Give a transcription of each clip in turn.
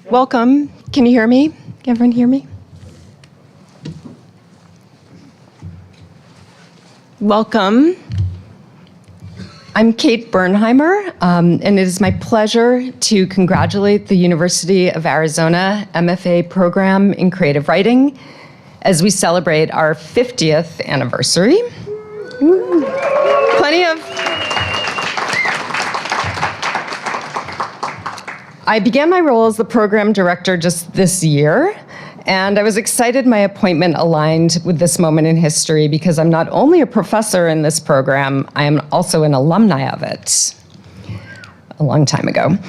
Welcome. Can you hear me? Can everyone hear me? Welcome. I'm Kate Bernheimer, and it is my pleasure to congratulate the University of Arizona MFA program in creative writing as we celebrate our 50th anniversary. Ooh. Plenty of... I began my role as the program director just this year, and I was excited my appointment aligned with this moment in history because I'm not only a professor in this program, I am also an alumni of it. A long time ago.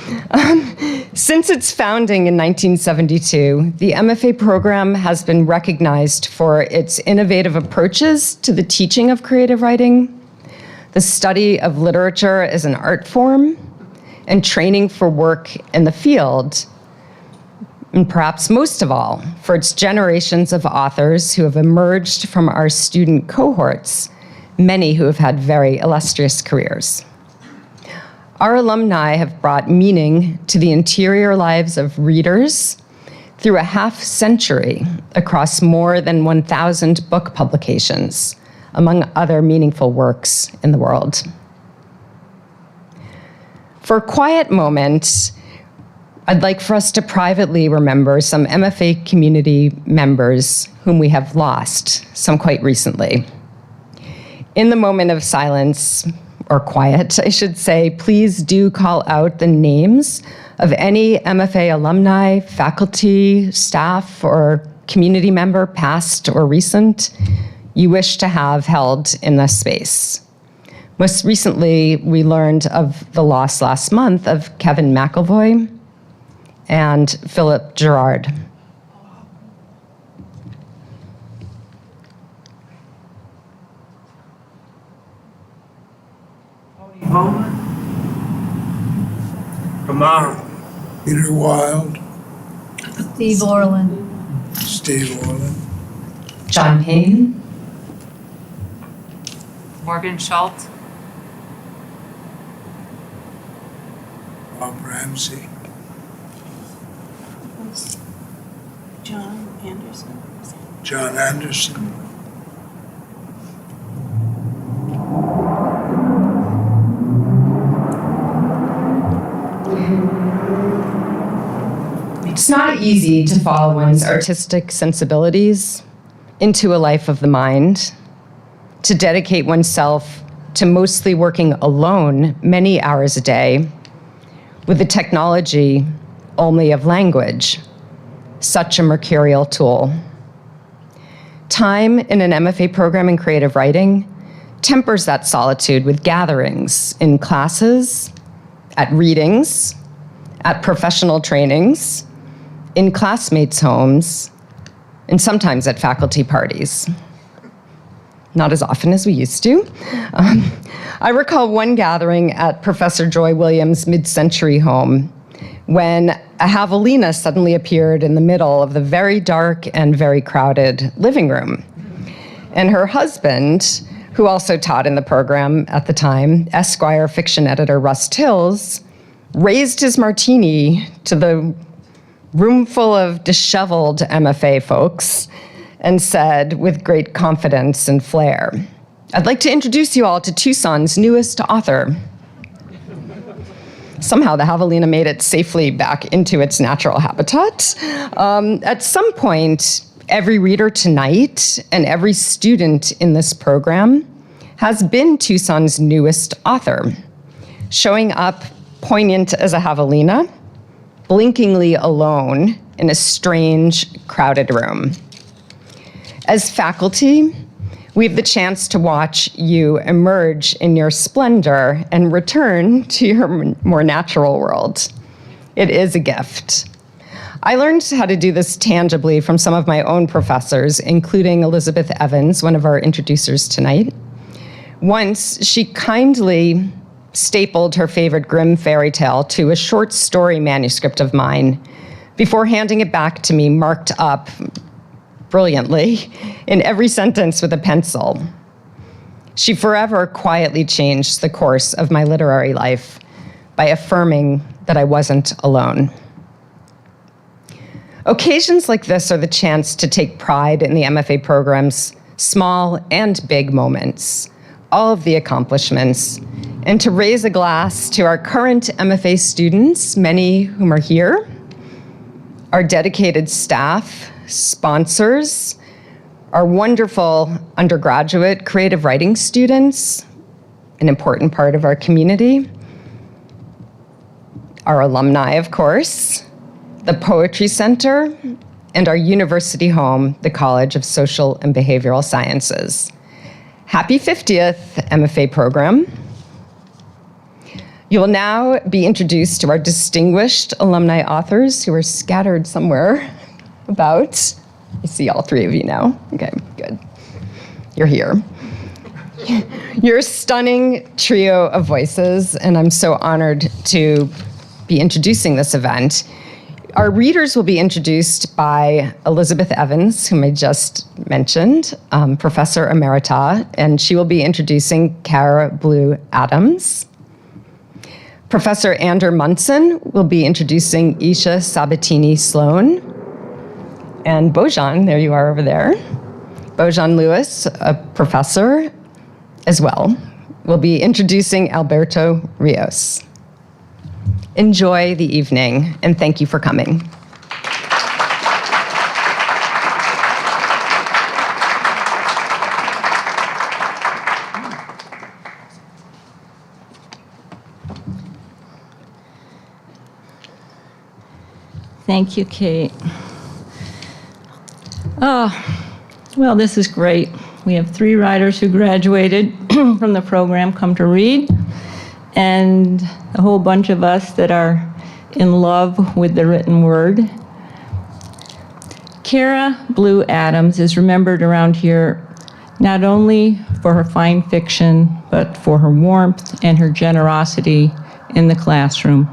Since its founding in 1972, the MFA program has been recognized for its innovative approaches to the teaching of creative writing, the study of literature as an art form, and training for work in the field, and perhaps most of all, for its generations of authors who have emerged from our student cohorts, many who have had very illustrious careers. Our alumni have brought meaning to the interior lives of readers through a half-century across more than 1,000 book publications, among other meaningful works in the world. For a quiet moment, I'd like for us to privately remember some MFA community members whom we have lost, some quite recently. In the moment of silence, or quiet, I should say, please do call out the names of any MFA alumni, faculty, staff, or community member, past or recent, you wish to have held in this space. Most recently, we learned of the loss last month of Kevin McElvoy and Philip Gerard. Kamara. Peter Wilde. Steve Orland. Steve Orland. John Payne. Morgan Schultz. Bob Ramsey. John Anderson. John Anderson. It's not easy to follow one's artistic sensibilities into a life of the mind, to dedicate oneself to mostly working alone many hours a day with the technology only of language, such a mercurial tool. Time in an MFA program in creative writing tempers that solitude with gatherings in classes, at readings, at professional trainings, in classmates' homes, and sometimes at faculty parties. Not as often as we used to. I recall one gathering at Professor Joy Williams' mid-century home when a javelina suddenly appeared in the middle of the very dark and very crowded living room. And her husband, who also taught in the program at the time, Esquire fiction editor Russ Tills, raised his martini to the room full of disheveled MFA folks and said with great confidence and flair, "I'd like to introduce you all to Tucson's newest author." Somehow the javelina made it safely back into its natural habitat. At some point, every reader tonight and every student in this program has been Tucson's newest author, showing up poignant as a javelina, blinkingly alone in a strange, crowded room. As faculty, we have the chance to watch you emerge in your splendor and return to your more natural world. It is a gift. I learned how to do this tangibly from some of my own professors, including Elizabeth Evans, one of our introducers tonight. Once, she kindly stapled her favorite Grimm fairy tale to a short story manuscript of mine before handing it back to me marked up brilliantly in every sentence with a pencil. She forever quietly changed the course of my literary life by affirming that I wasn't alone. Occasions like this are the chance to take pride in the MFA program's small and big moments, all of the accomplishments, and to raise a glass to our current MFA students, many whom are here, our dedicated staff, sponsors, our wonderful undergraduate creative writing students, an important part of our community, our alumni, of course, the Poetry Center, and our university home, the College of Social and Behavioral Sciences. Happy 50th MFA program. You will now be introduced to our distinguished alumni authors who are scattered somewhere about. I see all three of you now. Okay, good. You're here. You're a stunning trio of voices, and I'm so honored to be introducing this event. Our readers will be introduced by Elizabeth Evans, whom I just mentioned, Professor Emerita, and she will be introducing Cara Blue Adams. Professor Ander Munson will be introducing Aisha Sabatini Sloan. And Bojan, there you are over there. Bojan Lewis, a professor as well, will be introducing Alberto Ríos. Enjoy the evening, and thank you for coming. Thank you, Kate. Well, this is great. We have 3 writers who graduated from the program come to read, and a whole bunch of us that are in love with the written word. Cara Blue Adams is remembered around here not only for her fine fiction, but for her warmth and her generosity in the classroom.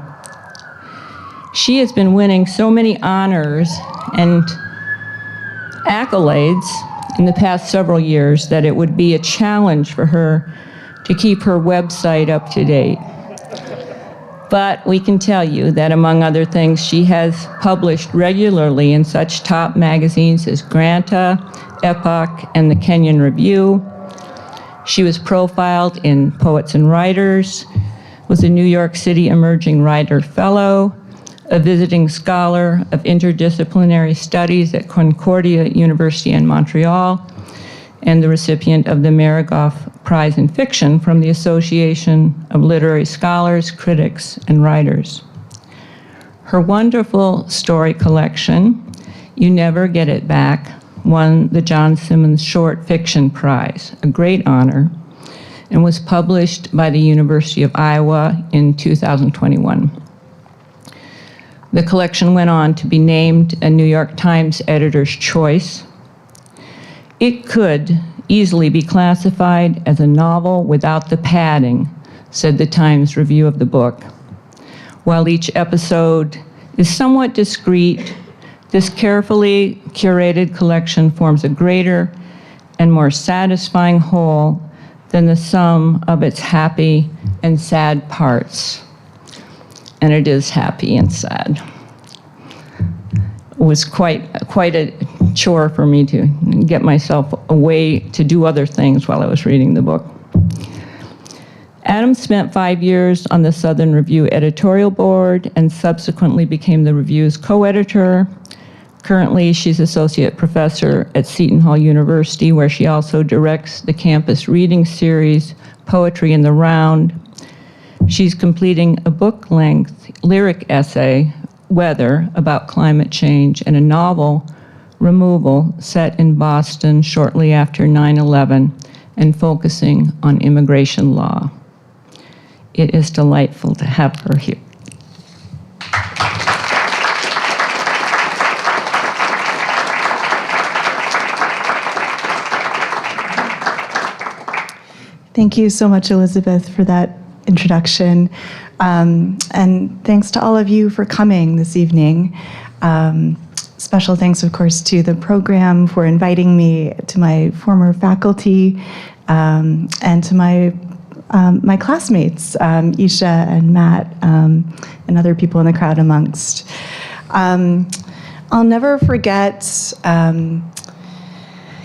She has been winning so many honors and accolades in the past several years that it would be a challenge for her to keep her website up to date. But we can tell you that, among other things, she has published regularly in such top magazines as Granta, Epoch, and the Kenyon Review. She was profiled in Poets and Writers, was a New York City Emerging Writer Fellow, a visiting scholar of interdisciplinary studies at Concordia University in Montreal, and the recipient of the Meringoff Prize in Fiction from the Association of Literary Scholars, Critics, and Writers. Her wonderful story collection, You Never Get It Back, won the John Simmons Short Fiction Prize, a great honor, and was published by the University of Iowa in 2021. The collection went on to be named a New York Times Editor's Choice. It could easily be classified as a novel without the padding, said the Times review of the book. While each episode is somewhat discreet, this carefully curated collection forms a greater and more satisfying whole than the sum of its happy and sad parts. And it is happy and sad. It was quite a chore for me to get myself away to do other things while I was reading the book. Adams spent 5 years on the Southern Review editorial board and subsequently became the review's co-editor. Currently, she's associate professor at Seton Hall University, where she also directs the campus reading series, Poetry in the Round. She's completing a book-length lyric essay, Weather, about climate change, and a novel, Removal, set in Boston shortly after 9/11 and focusing on immigration law. It is delightful to have her here. Thank you so much, Elizabeth, for that introduction. And thanks to all of you for coming this evening. Special thanks, of course, to the program for inviting me, to my former faculty, and to my classmates, Aisha and Matt, and other people in the crowd amongst. I'll never forget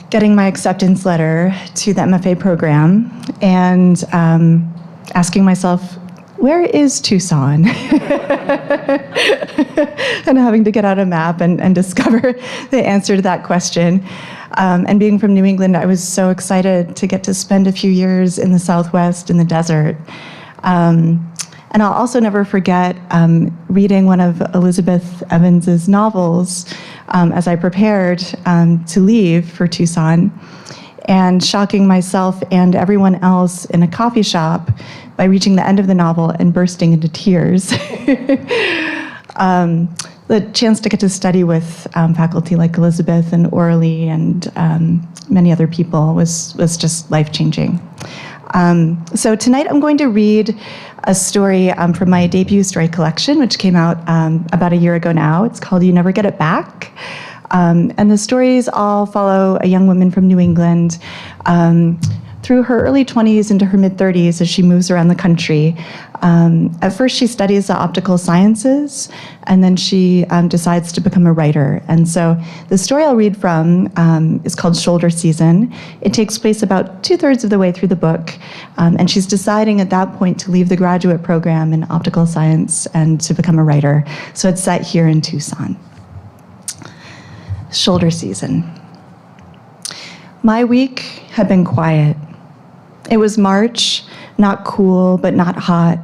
getting my acceptance letter to the MFA program and asking myself, where is Tucson? And having to get out a map and discover the answer to that question. And being from New England, I was so excited to get to spend a few years in the Southwest in the desert. And I'll also never forget reading one of Elizabeth Evans's novels as I prepared to leave for Tucson, and shocking myself and everyone else in a coffee shop by reaching the end of the novel and bursting into tears. The chance to get to study with faculty like Elizabeth and Orly and many other people was just life-changing. So tonight I'm going to read a story from my debut story collection, which came out about a year ago now. It's called You Never Get It Back. And the stories all follow a young woman from New England through her early 20s into her mid-30s as she moves around the country. At first, she studies the optical sciences, and then she decides to become a writer. And so the story I'll read from is called Shoulder Season. It takes place about 2/3 of the way through the book, and she's deciding at that point to leave the graduate program in optical science and to become a writer. So it's set here in Tucson. Shoulder Season. My week had been quiet. It was March, not cool, but not hot,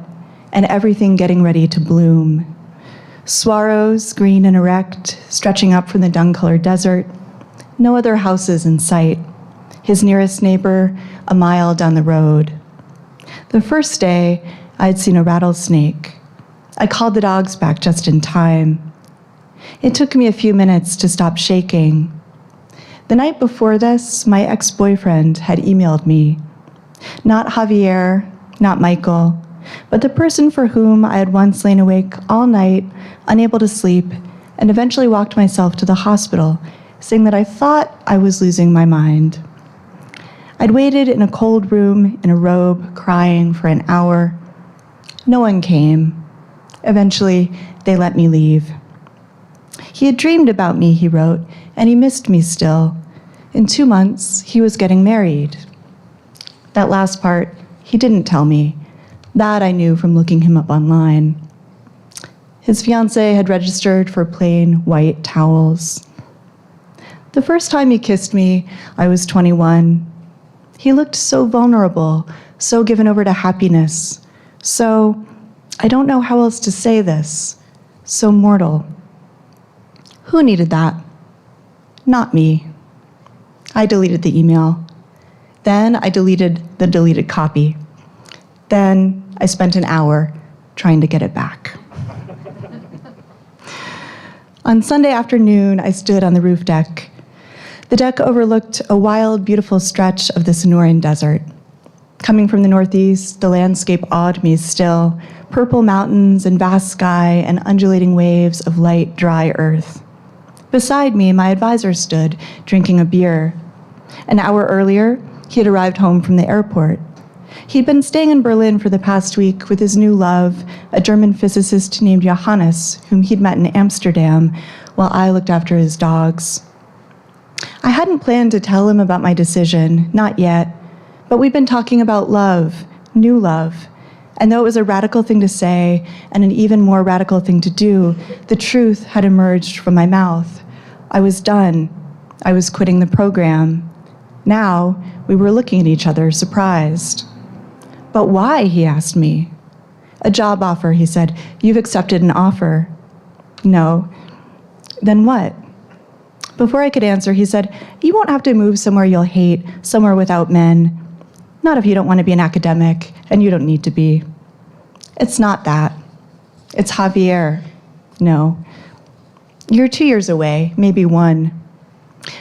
and everything getting ready to bloom. Swallows, green and erect, stretching up from the dun-colored desert. No other houses in sight. His nearest neighbor, a mile down the road. The first day, I had seen a rattlesnake. I called the dogs back just in time. It took me a few minutes to stop shaking. The night before this, my ex-boyfriend had emailed me. Not Javier, not Michael, but the person for whom I had once lain awake all night, unable to sleep, and eventually walked myself to the hospital, saying that I thought I was losing my mind. I'd waited in a cold room, in a robe, crying for an hour. No one came. Eventually, they let me leave. He had dreamed about me, he wrote, and he missed me still. In 2 months, he was getting married. That last part, he didn't tell me. That I knew from looking him up online. His fiancée had registered for plain white towels. The first time he kissed me, I was 21. He looked so vulnerable, so given over to happiness, so, I don't know how else to say this, so mortal. Who needed that? Not me. I deleted the email. Then I deleted the deleted copy. Then I spent an hour trying to get it back. On Sunday afternoon, I stood on the roof deck. The deck overlooked a wild, beautiful stretch of the Sonoran Desert. Coming from the northeast, the landscape awed me still. Purple mountains and vast sky and undulating waves of light, dry earth. Beside me, my advisor stood, drinking a beer. An hour earlier, he had arrived home from the airport. He'd been staying in Berlin for the past week with his new love, a German physicist named Johannes, whom he'd met in Amsterdam, while I looked after his dogs. I hadn't planned to tell him about my decision, not yet, but we'd been talking about love, new love, and though it was a radical thing to say and an even more radical thing to do, the truth had emerged from my mouth. I was done. I was quitting the program. Now, we were looking at each other, surprised. But why, he asked me. A job offer, he said. You've accepted an offer. No. Then what? Before I could answer, he said, you won't have to move somewhere you'll hate, somewhere without men. Not if you don't want to be an academic, and you don't need to be. It's not that. It's Javier. No. You're 2 years away, maybe 1.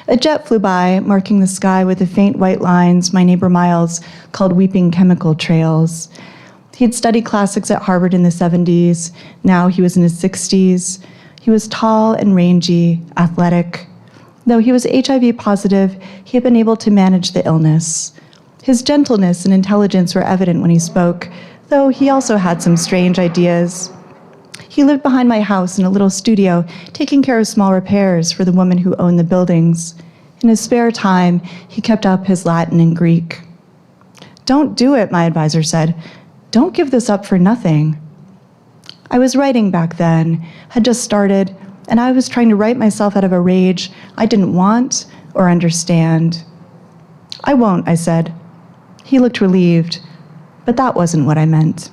A jet flew by, marking the sky with the faint white lines my neighbor Miles called weeping chemical trails. He'd studied classics at Harvard in the 70s. Now he was in his 60s. He was tall and rangy, athletic. Though he was HIV positive, he had been able to manage the illness. His gentleness and intelligence were evident when he spoke, though he also had some strange ideas. He lived behind my house in a little studio, taking care of small repairs for the woman who owned the buildings. In his spare time, he kept up his Latin and Greek. "Don't do it," my advisor said. "Don't give this up for nothing." I was writing back then, had just started, and I was trying to write myself out of a rage I didn't want or understand. "I won't," I said. He looked relieved, but that wasn't what I meant.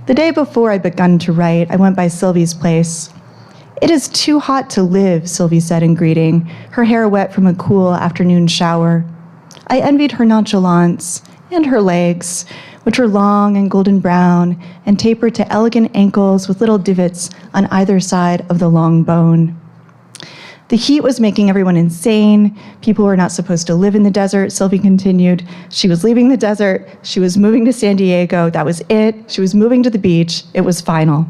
The day before I'd begun to write, I went by Sylvie's place. "It is too hot to live," Sylvie said in greeting, her hair wet from a cool afternoon shower. I envied her nonchalance and her legs, which were long and golden brown and tapered to elegant ankles with little divots on either side of the long bone. The heat was making everyone insane. People were not supposed to live in the desert, Sylvie continued. She was leaving the desert. She was moving to San Diego. That was it. She was moving to the beach. It was final.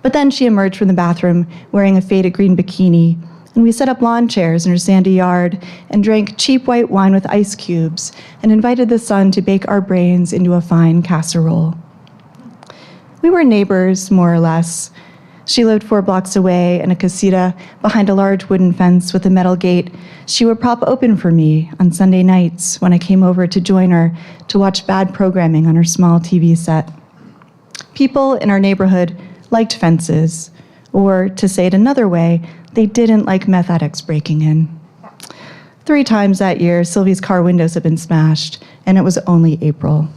But then she emerged from the bathroom wearing a faded green bikini, and we set up lawn chairs in her sandy yard and drank cheap white wine with ice cubes and invited the sun to bake our brains into a fine casserole. We were neighbors, more or less. She lived 4 blocks away in a casita behind a large wooden fence with a metal gate she would prop open for me on Sunday nights when I came over to join her to watch bad programming on her small TV set. People in our neighborhood liked fences, or to say it another way, they didn't like meth addicts breaking in. 3 times that year, Sylvie's car windows had been smashed, and it was only April.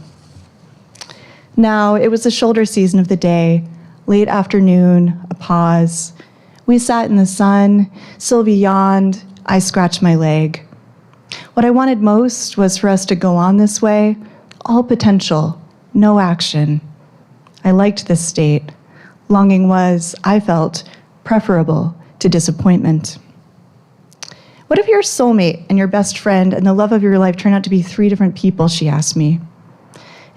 Now, it was the shoulder season of the day, late afternoon, a pause. We sat in the sun, Sylvie yawned, I scratched my leg. What I wanted most was for us to go on this way, all potential, no action. I liked this state. Longing was, I felt, preferable to disappointment. What if your soulmate and your best friend and the love of your life turn out to be 3 different people, she asked me.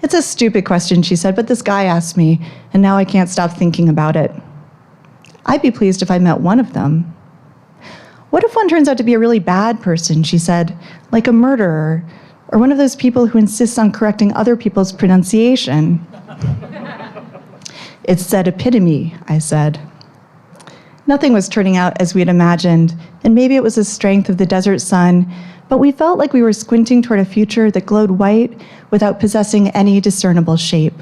It's a stupid question, she said, but this guy asked me, and now I can't stop thinking about it. I'd be pleased if I met one of them. What if one turns out to be a really bad person, she said, like a murderer, or one of those people who insists on correcting other people's pronunciation? It's said epitome, I said. Nothing was turning out as we had imagined, and maybe it was the strength of the desert sun, but we felt like we were squinting toward a future that glowed white without possessing any discernible shape.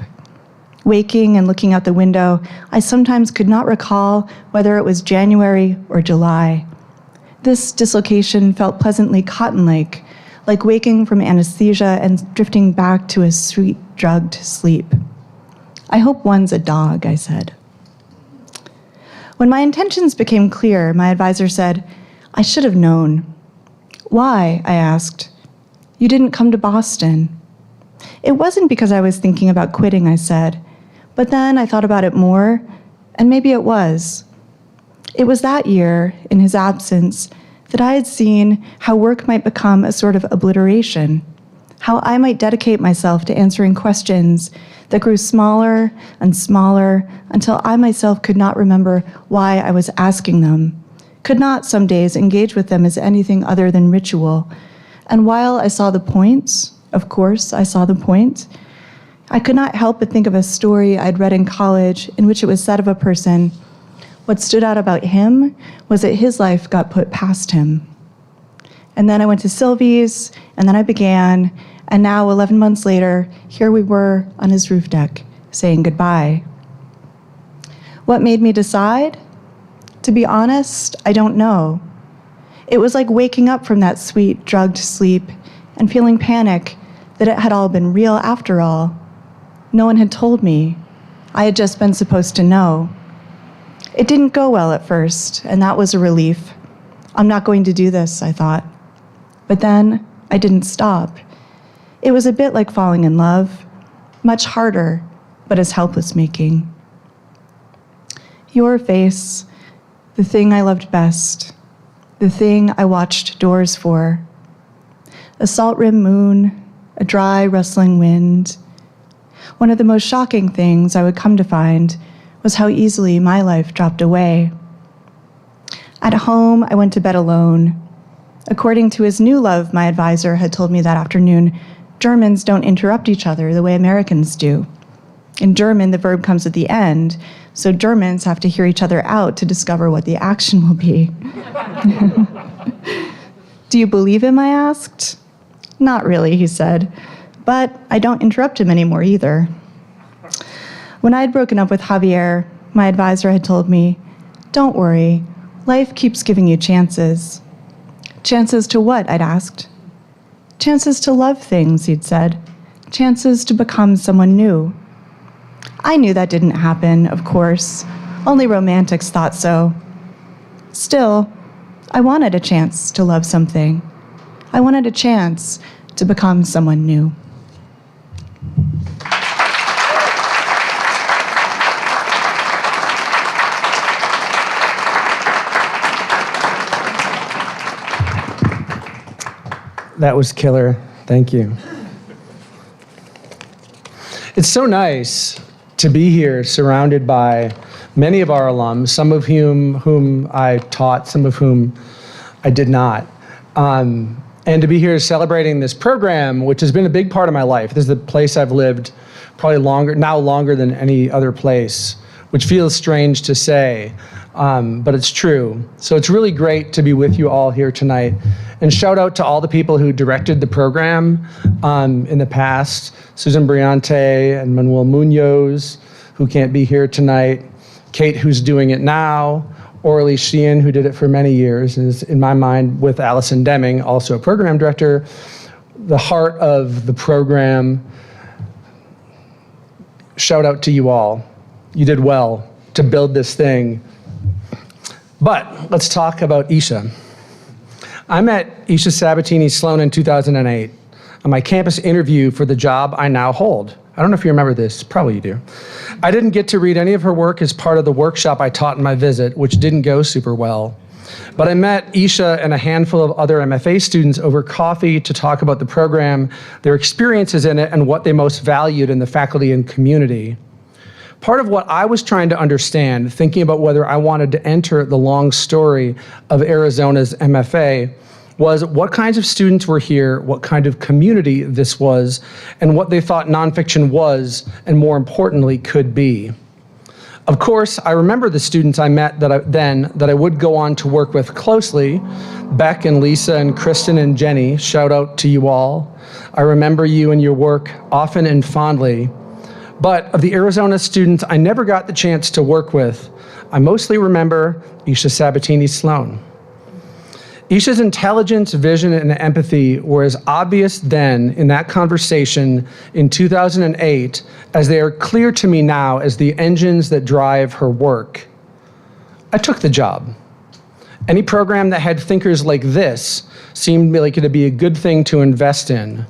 Waking and looking out the window, I sometimes could not recall whether it was January or July. This dislocation felt pleasantly cotton-like, like waking from anesthesia and drifting back to a sweet, drugged sleep. I hope one's a dog, I said. When my intentions became clear, my advisor said, I should have known. Why? I asked. You didn't come to Boston. It wasn't because I was thinking about quitting, I said. But then I thought about it more, and maybe it was. It was that year, in his absence, that I had seen how work might become a sort of obliteration, how I might dedicate myself to answering questions that grew smaller and smaller until I myself could not remember why I was asking them, could not some days engage with them as anything other than ritual. And while I saw the point, of course I saw the point, I could not help but think of a story I'd read in college in which it was said of a person, what stood out about him was that his life got put past him. And then I went to Sylvie's, and then I began, and now 11 months later, here we were on his roof deck, saying goodbye. What made me decide? To be honest, I don't know. It was like waking up from that sweet, drugged sleep and feeling panic that it had all been real after all. No one had told me. I had just been supposed to know. It didn't go well at first, and that was a relief. I'm not going to do this, I thought. But then I didn't stop. It was a bit like falling in love, much harder, but as helpless-making. Your face, the thing I loved best, the thing I watched doors for. A salt-rimmed moon, a dry, rustling wind. One of the most shocking things I would come to find was how easily my life dropped away. At home, I went to bed alone. According to his new love, my advisor had told me that afternoon, Germans don't interrupt each other the way Americans do. In German, the verb comes at the end, so Germans have to hear each other out to discover what the action will be. Do you believe him, I asked. Not really, he said, but I don't interrupt him anymore either. When I had broken up with Javier, my advisor had told me, don't worry, life keeps giving you chances. Chances to what, I'd asked. Chances to love things, he'd said. Chances to become someone new. I knew that didn't happen, of course. Only romantics thought so. Still, I wanted a chance to love something. I wanted a chance to become someone new. That was killer. Thank you. It's so nice to be here surrounded by many of our alums, some of whom I taught, some of whom I did not. And to be here celebrating this program, which has been a big part of my life. This is the place I've lived probably longer than any other place, which feels strange to say, but it's true. So it's really great to be with you all here tonight. And shout out to all the people who directed the program in the past, Susan Briante and Manuel Munoz, who can't be here tonight, Kate, who's doing it now, Orly Sheehan, who did it for many years, and is, in my mind, with Allison Deming, also a program director, the heart of the program. Shout out to you all. You did well to build this thing. But let's talk about Aisha. I met Aisha Sabatini Sloan in 2008 on my campus interview for the job I now hold. I don't know if you remember this, probably you do. I didn't get to read any of her work as part of the workshop I taught in my visit, which didn't go super well. But I met Aisha and a handful of other MFA students over coffee to talk about the program, their experiences in it, and what they most valued in the faculty and community. Part of what I was trying to understand, thinking about whether I wanted to enter the long story of Arizona's MFA, was what kinds of students were here, what kind of community this was, and what they thought nonfiction was, and more importantly, could be. Of course, I remember the students I met that I would go on to work with closely, Beck and Lisa and Kristen and Jenny, shout out to you all. I remember you and your work often and fondly. But of the Arizona students I never got the chance to work with, I mostly remember Aisha Sabatini Sloan. Aisha's intelligence, vision, and empathy were as obvious then in that conversation in 2008 as they are clear to me now as the engines that drive her work. I took the job. Any program that had thinkers like this seemed like it would be a good thing to invest in.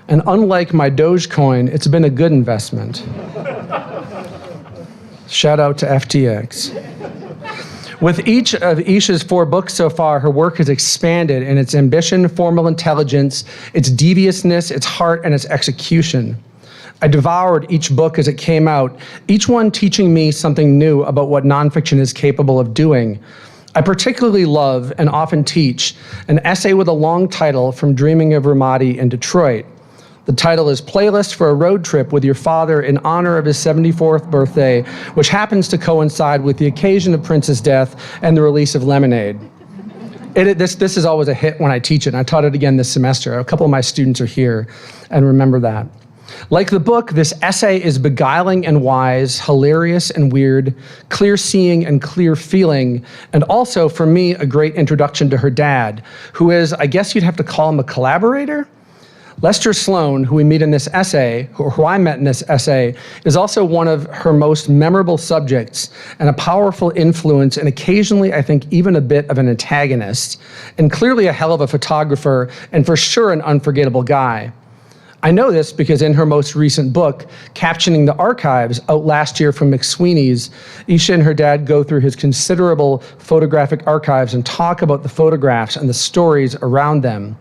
And unlike my Dogecoin, it's been a good investment. Shout out to FTX. With each of Aisha's 4 books so far, her work has expanded in its ambition, formal intelligence, its deviousness, its heart, and its execution. I devoured each book as it came out, each one teaching me something new about what nonfiction is capable of doing. I particularly love and often teach an essay with a long title from Dreaming of Ramadi in Detroit. The title is Playlist for a Road Trip with Your Father in honor of his 74th birthday, which happens to coincide with the occasion of Prince's death and the release of Lemonade. This is always a hit when I teach it, and I taught it again this semester. A couple of my students are here and remember that. Like the book, this essay is beguiling and wise, hilarious and weird, clear-seeing and clear-feeling, and also, for me, a great introduction to her dad, who is, I guess you'd have to call him a collaborator? Lester Sloan, who we meet in this essay, who I met in this essay, is also one of her most memorable subjects and a powerful influence, and occasionally, I think, even a bit of an antagonist, and clearly a hell of a photographer, and for sure an unforgettable guy. I know this because in her most recent book, Captioning the Archives, out last year from McSweeney's, Aisha and her dad go through his considerable photographic archives and talk about the photographs and the stories around them.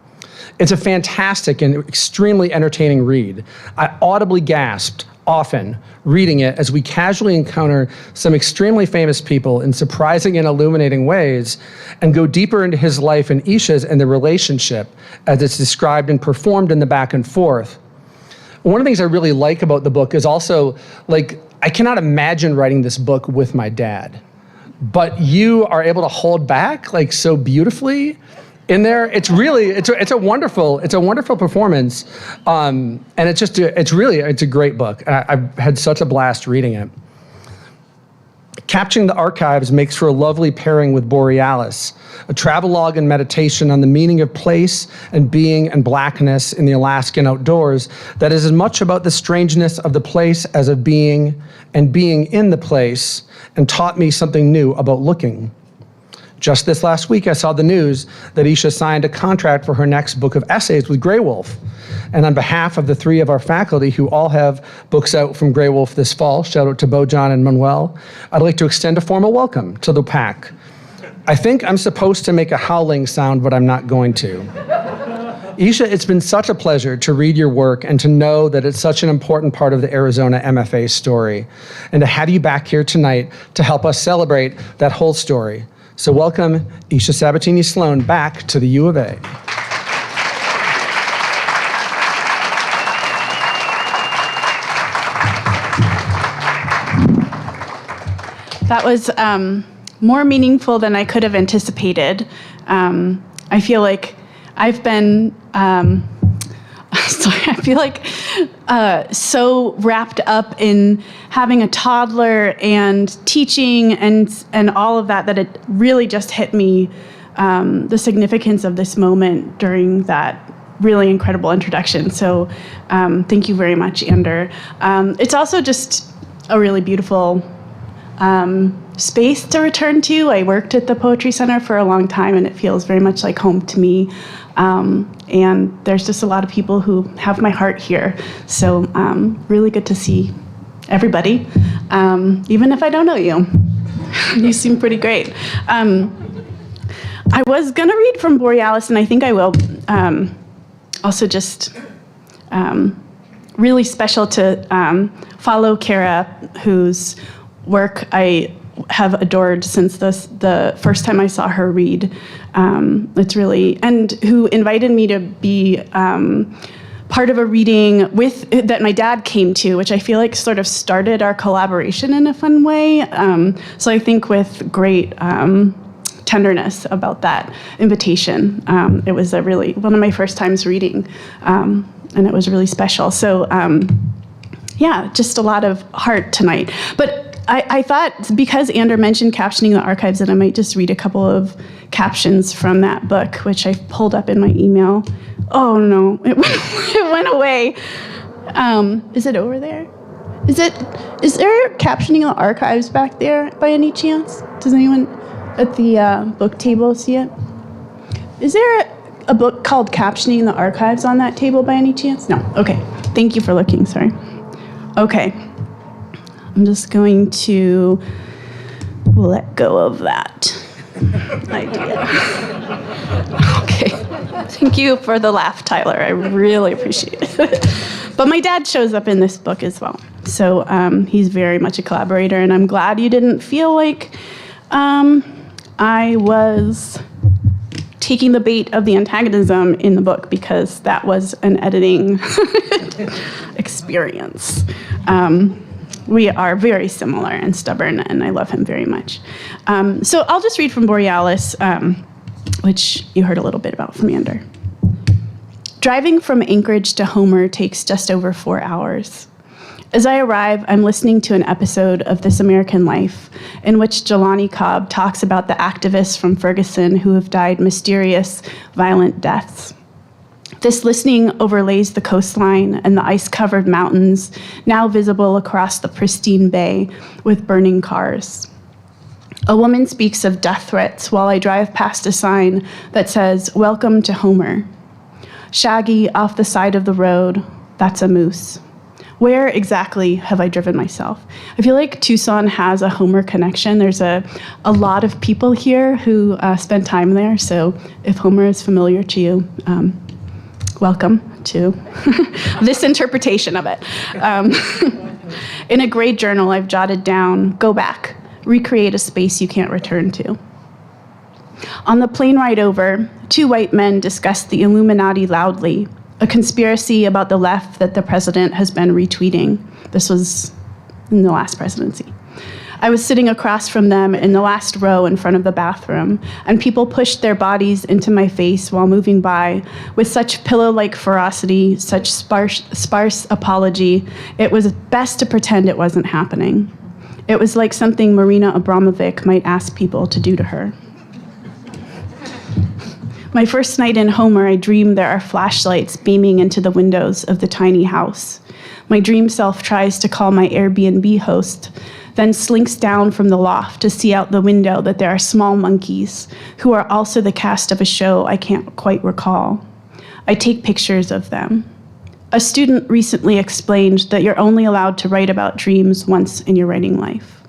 It's a fantastic and extremely entertaining read. I audibly gasped often reading it as we casually encounter some extremely famous people in surprising and illuminating ways and go deeper into his life and Aisha's and the relationship as it's described and performed in the back and forth. One of the things I really like about the book is also, like, I cannot imagine writing this book with my dad, but you are able to hold back like so beautifully in there. It's really, it's a wonderful performance. And it's a great book. I've had such a blast reading it. Capturing the Archives makes for a lovely pairing with Borealis, a travelogue and meditation on the meaning of place and being and blackness in the Alaskan outdoors that is as much about the strangeness of the place as of being and being in the place, and taught me something new about looking. Just this last week, I saw the news that Aisha signed a contract for her next book of essays with Grey Wolf. And on behalf of the three of our faculty who all have books out from Grey Wolf this fall, shout out to Bojan and Manuel, I'd like to extend a formal welcome to the pack. I think I'm supposed to make a howling sound, but I'm not going to. Aisha, it's been such a pleasure to read your work and to know that it's such an important part of the Arizona MFA story, and to have you back here tonight to help us celebrate that whole story. So welcome Aisha Sabatini Sloan back to the U of A. That was more meaningful than I could have anticipated. I feel like I've been, so wrapped up in having a toddler and teaching and all of that it really just hit me the significance of this moment during that really incredible introduction. So thank you very much, Ander. It's also just a really beautiful space to return to. I worked at the Poetry Center for a long time, and it feels very much like home to me. And there's just a lot of people who have my heart here. So really good to see everybody, even if I don't know you. You seem pretty great. I was going to read from Borealis, and I think I will. Also just really special to follow Cara, whose work I have adored since the first time I saw her read. It's really, and who invited me to be part of a reading that my dad came to, which I feel like sort of started our collaboration in a fun way. So I think with great tenderness about that invitation. It was one of my first times reading, and it was really special. So yeah, just a lot of heart tonight. But I thought, because Ander mentioned captioning the archives, that I might just read a couple of captions from that book, which I pulled up in my email. Oh no, it went away. Is it over there? Is there captioning the archives back there by any chance? Does anyone at the book table see it? Is there a book called Captioning the Archives on that table by any chance? No, okay. Thank you for looking, sorry. Okay. I'm just going to let go of that idea. Okay. Thank you for the laugh, Tyler. I really appreciate it. But my dad shows up in this book as well. So he's very much a collaborator, and I'm glad you didn't feel like I was taking the bait of the antagonism in the book, because that was an editing experience. We are very similar and stubborn, and I love him very much. So I'll just read from Borealis, which you heard a little bit about from Ander. Driving from Anchorage to Homer takes just over 4 hours. As I arrive, I'm listening to an episode of This American Life in which Jelani Cobb talks about the activists from Ferguson who have died mysterious, violent deaths. This listening overlays the coastline and the ice-covered mountains, now visible across the pristine bay with burning cars. A woman speaks of death threats while I drive past a sign that says, "Welcome to Homer." Shaggy off the side of the road, that's a moose. Where exactly have I driven myself? I feel like Tucson has a Homer connection. There's a lot of people here who spend time there, so if Homer is familiar to you, welcome to this interpretation of it. In a gray journal, I've jotted down, go back, recreate a space you can't return to. On the plane ride over, 2 white men discussed the Illuminati loudly, a conspiracy about the left that the president has been retweeting. This was in the last presidency. I was sitting across from them in the last row in front of the bathroom, and people pushed their bodies into my face while moving by with such pillow-like ferocity, such sparse apology, it was best to pretend it wasn't happening. It was like something Marina Abramovic might ask people to do to her. My first night in Homer, I dreamed there are flashlights beaming into the windows of the tiny house. My dream self tries to call my Airbnb host, then slinks down from the loft to see out the window that there are small monkeys, who are also the cast of a show I can't quite recall. I take pictures of them. A student recently explained that you're only allowed to write about dreams once in your writing life.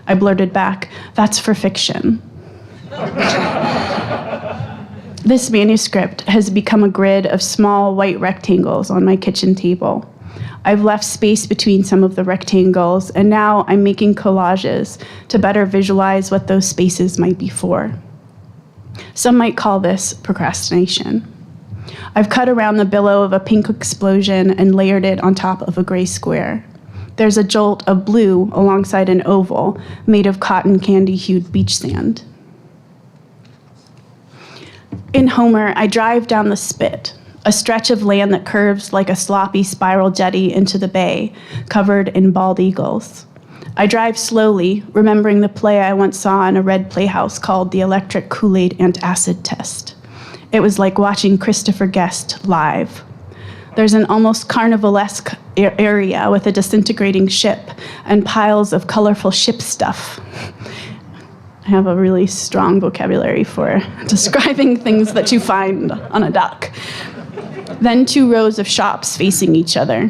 I blurted back, "That's for fiction." This manuscript has become a grid of small white rectangles on my kitchen table. I've left space between some of the rectangles, and now I'm making collages to better visualize what those spaces might be for. Some might call this procrastination. I've cut around the billow of a pink explosion and layered it on top of a gray square. There's a jolt of blue alongside an oval made of cotton candy-hued beach sand. In Homer, I drive down the Spit, a stretch of land that curves like a sloppy spiral jetty into the bay, covered in bald eagles. I drive slowly, remembering the play I once saw in a red playhouse called The Electric Kool-Aid Antacid Test. It was like watching Christopher Guest live. There's an almost carnivalesque area with a disintegrating ship and piles of colorful ship stuff. I have a really strong vocabulary for describing things that you find on a dock. Then 2 rows of shops facing each other,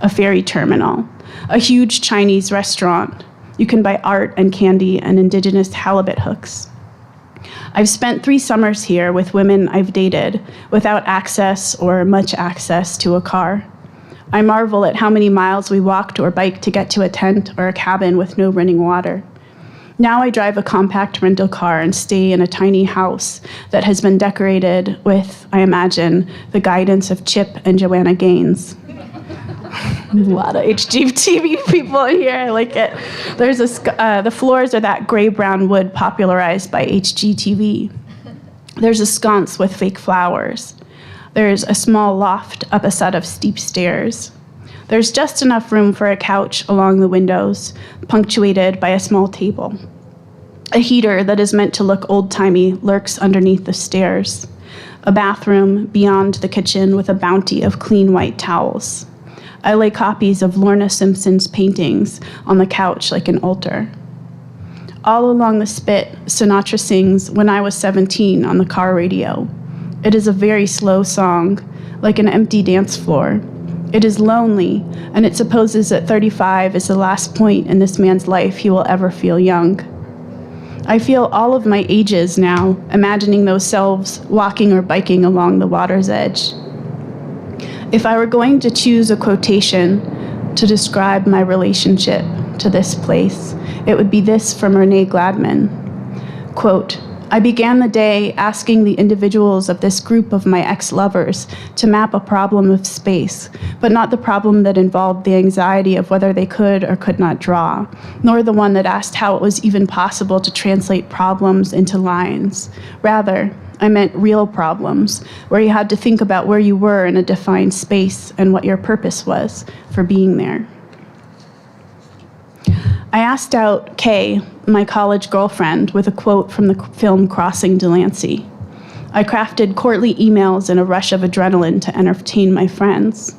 a ferry terminal, a huge Chinese restaurant. You can buy art and candy and indigenous halibut hooks. I've spent 3 summers here with women I've dated without access or much access to a car. I marvel at how many miles we walked or biked to get to a tent or a cabin with no running water. Now I drive a compact rental car and stay in a tiny house that has been decorated with, I imagine, the guidance of Chip and Joanna Gaines. A lot of HGTV people in here, I like it. There's the floors are that gray-brown wood popularized by HGTV. There's a sconce with fake flowers. There's a small loft up a set of steep stairs. There's just enough room for a couch along the windows, punctuated by a small table. A heater that is meant to look old-timey lurks underneath the stairs. A bathroom beyond the kitchen with a bounty of clean white towels. I lay copies of Lorna Simpson's paintings on the couch like an altar. All along the Spit, Sinatra sings When I Was 17 on the car radio. It is a very slow song, like an empty dance floor. It is lonely, and it supposes that 35 is the last point in this man's life he will ever feel young. I feel all of my ages now, imagining those selves walking or biking along the water's edge. If I were going to choose a quotation to describe my relationship to this place, it would be this from Renee Gladman. Quote, I began the day asking the individuals of this group of my ex-lovers to map a problem of space, but not the problem that involved the anxiety of whether they could or could not draw, nor the one that asked how it was even possible to translate problems into lines. Rather, I meant real problems, where you had to think about where you were in a defined space and what your purpose was for being there. I asked out Kay, my college girlfriend, with a quote from the film Crossing Delancey. I crafted courtly emails in a rush of adrenaline to entertain my friends.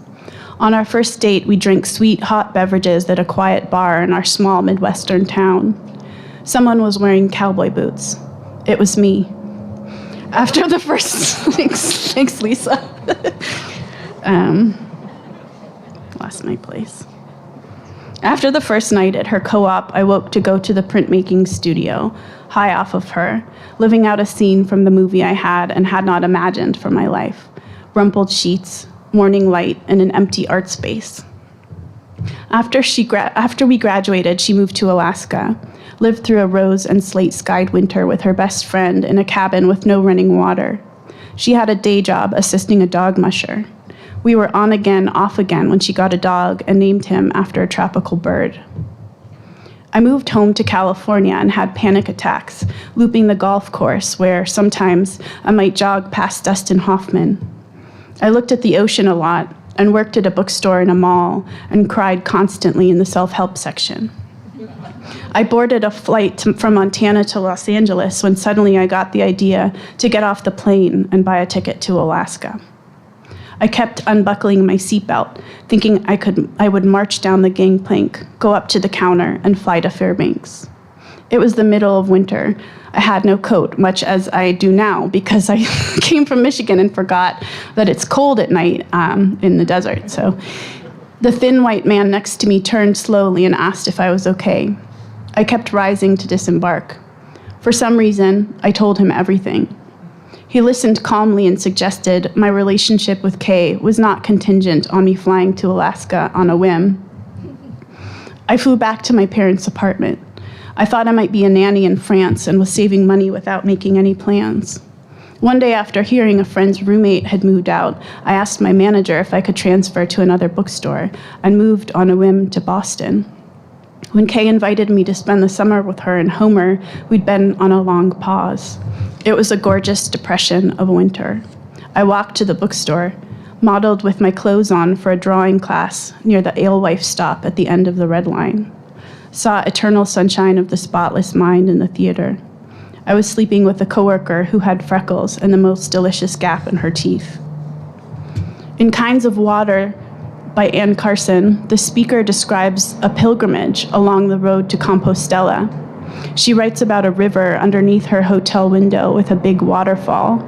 On our first date, we drank sweet, hot beverages at a quiet bar in our small Midwestern town. Someone was wearing cowboy boots. It was me. After the first... Thanks, Lisa. Lost my place. After the first night at her co-op, I woke to go to the printmaking studio, high off of her, living out a scene from the movie I had and had not imagined for my life. Rumpled sheets, morning light, and an empty art space. After we graduated, she moved to Alaska, lived through a rose and slate-skied winter with her best friend in a cabin with no running water. She had a day job assisting a dog musher. We were on again, off again when she got a dog and named him after a tropical bird. I moved home to California and had panic attacks, looping the golf course where sometimes I might jog past Dustin Hoffman. I looked at the ocean a lot and worked at a bookstore in a mall and cried constantly in the self-help section. I boarded a flight from Montana to Los Angeles when suddenly I got the idea to get off the plane and buy a ticket to Alaska. I kept unbuckling my seatbelt, thinking I would march down the gangplank, go up to the counter, and fly to Fairbanks. It was the middle of winter. I had no coat, much as I do now, because I came from Michigan and forgot that it's cold at night in the desert. So the thin white man next to me turned slowly and asked if I was okay. I kept rising to disembark. For some reason, I told him everything. He listened calmly and suggested my relationship with Kay was not contingent on me flying to Alaska on a whim. I flew back to my parents' apartment. I thought I might be a nanny in France and was saving money without making any plans. One day after hearing a friend's roommate had moved out, I asked my manager if I could transfer to another bookstore and moved on a whim to Boston. When Kay invited me to spend the summer with her in Homer, we'd been on a long pause. It was a gorgeous depression of winter. I walked to the bookstore, modeled with my clothes on for a drawing class near the alewife stop at the end of the Red Line. Saw Eternal Sunshine of the Spotless Mind in the theater. I was sleeping with a coworker who had freckles and the most delicious gap in her teeth. In Kinds of Water by Anne Carson, the speaker describes a pilgrimage along the road to Compostela. She writes about a river underneath her hotel window with a big waterfall.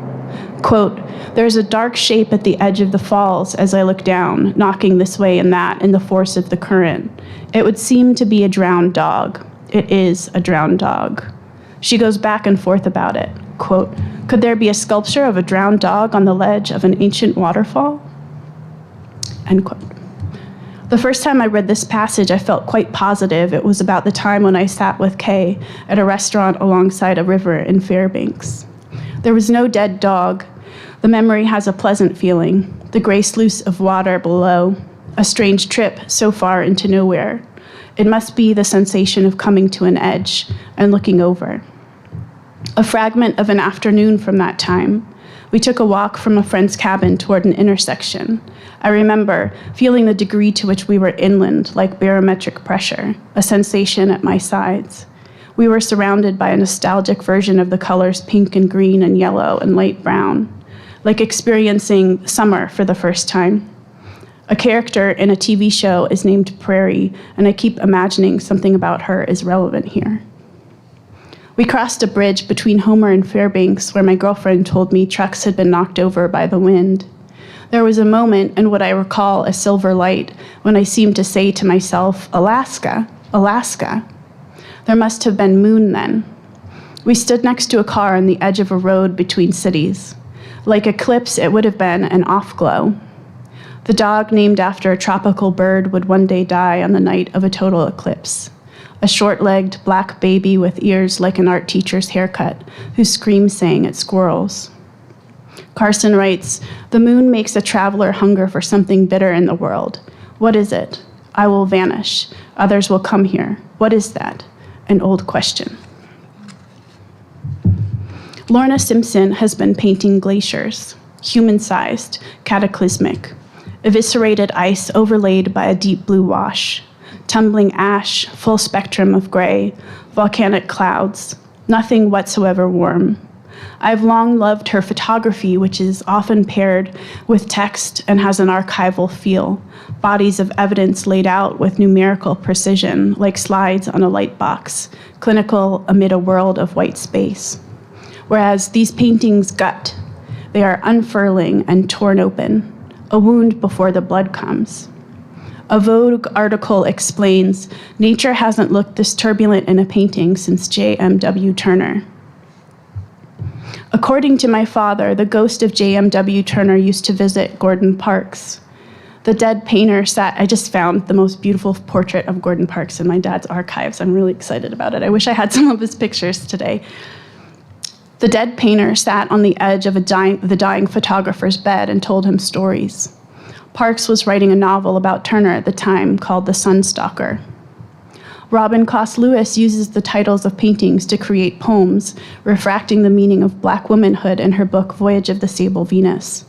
Quote, "There's a dark shape at the edge of the falls as I look down, knocking this way and that in the force of the current. It would seem to be a drowned dog. It is a drowned dog." She goes back and forth about it. Quote, "Could there be a sculpture of a drowned dog on the ledge of an ancient waterfall?" End quote. The first time I read this passage, I felt quite positive it was about the time when I sat with Kay at a restaurant alongside a river in Fairbanks. There was no dead dog. The memory has a pleasant feeling, the gray sluice of water below, a strange trip so far into nowhere. It must be the sensation of coming to an edge and looking over. A fragment of an afternoon from that time. We took a walk from a friend's cabin toward an intersection. I remember feeling the degree to which we were inland, like barometric pressure, a sensation at my sides. We were surrounded by a nostalgic version of the colors pink and green and yellow and light brown, like experiencing summer for the first time. A character in a TV show is named Prairie, and I keep imagining something about her is relevant here. We crossed a bridge between Homer and Fairbanks where my girlfriend told me trucks had been knocked over by the wind. There was a moment in what I recall a silver light when I seemed to say to myself, "Alaska, Alaska." There must have been moon then. We stood next to a car on the edge of a road between cities. Like eclipse, it would have been an off-glow. The dog named after a tropical bird would one day die on the night of a total eclipse. A short-legged black baby with ears like an art teacher's haircut, who scream sang at squirrels. Carson writes, "The moon makes a traveler hunger for something bitter in the world. What is it? I will vanish. Others will come here. What is that? An old question." Lorna Simpson has been painting glaciers, human-sized, cataclysmic, eviscerated ice overlaid by a deep blue wash, tumbling ash, full spectrum of gray, volcanic clouds, nothing whatsoever warm. I've long loved her photography, which is often paired with text and has an archival feel, bodies of evidence laid out with numerical precision, like slides on a light box, clinical amid a world of white space. Whereas these paintings gut, they are unfurling and torn open, a wound before the blood comes. A Vogue article explains, nature hasn't looked this turbulent in a painting since J.M.W. Turner. According to my father, the ghost of J.M.W. Turner used to visit Gordon Parks. The dead painter sat, I just found the most beautiful portrait of Gordon Parks in my dad's archives. I'm really excited about it. I wish I had some of his pictures today. The dead painter sat on the edge of the dying photographer's bed and told him stories. Parks was writing a novel about Turner at the time called The Sunstalker. Robin Coss Lewis uses the titles of paintings to create poems, refracting the meaning of Black womanhood in her book Voyage of the Sable Venus.